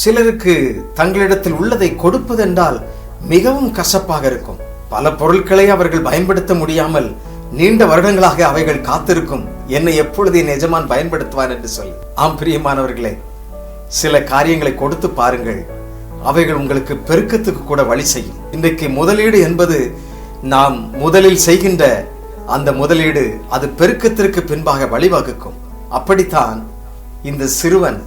சிலருக்கு தங்களிடத்தில் உள்ளதை கொடுப்பதென்றால் மிகவும் கசப்பாக இருக்கும். பல பொருட்களை அவர்கள் பயன்படுத்த முடியாமல் நீண்ட வருடங்களாக அவைகள் காத்திருக்கும். என்னை எப்பொழுது என் எஜமான் பயன்படுத்துவார் என்று சொல்லி. ஆம் பிரியமானவர்களே, சில காரியங்களை கொடுத்து பாருங்கள், அவைகள் உங்களுக்கு பெருக்கத்துக்கு கூட வழி செய்யும். இன்றைக்கு முதலீடு என்பது நாம் முதலில் செய்கின்ற அந்த முதலீடு அது பெருக்கத்திற்கு பின்பாக வழிவகுக்கும். அப்படித்தான் இந்த சிறுவன்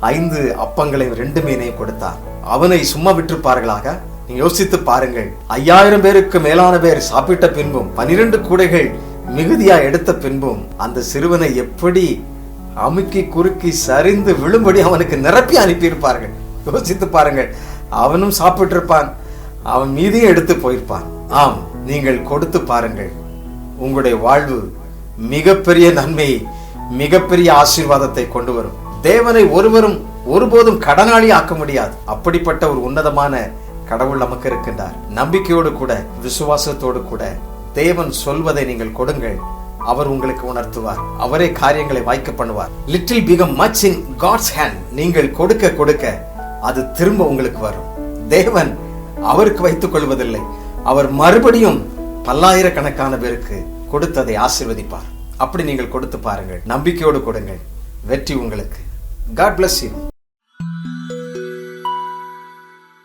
5 அப்பங்களையும் 2 மீனையும் கொடுத்தார். அவனை சும்மா விட்டிருப்பார்களாக? நீங்க யோசித்து பாருங்கள். 5000 பேருக்கு மேலான பேர் சாப்பிட்ட பின்பும் 12 கூடைகள் மிகுதியா எடுத்த பின்பும் அந்த சிறுவனை எப்படி அமுக்கி குறுக்கி சரிந்து விழும்படி அவனுக்கு நிரப்பி அனுப்பியிருப்பார்கள். யோசித்து பாருங்கள். அவனும் சாப்பிட்டு இருப்பான், அவன் மீதியும் எடுத்து போயிருப்பான். ஆம், நீங்கள் கொடுத்து பாருங்கள். உங்களுடைய வாழ்வு மிகப்பெரிய நன்மையை, மிகப்பெரிய ஆசீர்வாதத்தை கொண்டு வரும். தேவனை ஒருவரும் ஒருபோதும் கடனாளி ஆக்க முடியாது. அப்படிப்பட்ட ஒரு உன்னதமான கடவுள் நமக்கு இருக்கின்றார். நம்பிக்கையோடு கூட விசுவாசத்தோடு கூட தேவன் சொல்வதை நீங்கள் கொடுங்கள். அவர் உங்களுக்கு உணர்த்துவார். அவரே காரியங்களை வாய்க்க பண்ணுவார். Little become much in God's hand. நீங்கள் கொடுக்க கொடுக்க அது திரும்ப உங்களுக்கு வரும். தேவன் அவருக்கு வைத்துக் கொள்வதில்லை. அவர் மறுபடியும் பல்லாயிரக்கணக்கான பேருக்கு கொடுத்ததை ஆசீர்வதிப்பார். அப்படி நீங்கள் கொடுத்து பாருங்கள். நம்பிக்கையோடு கொடுங்கள். வெற்றி உங்களுக்கு. God bless you.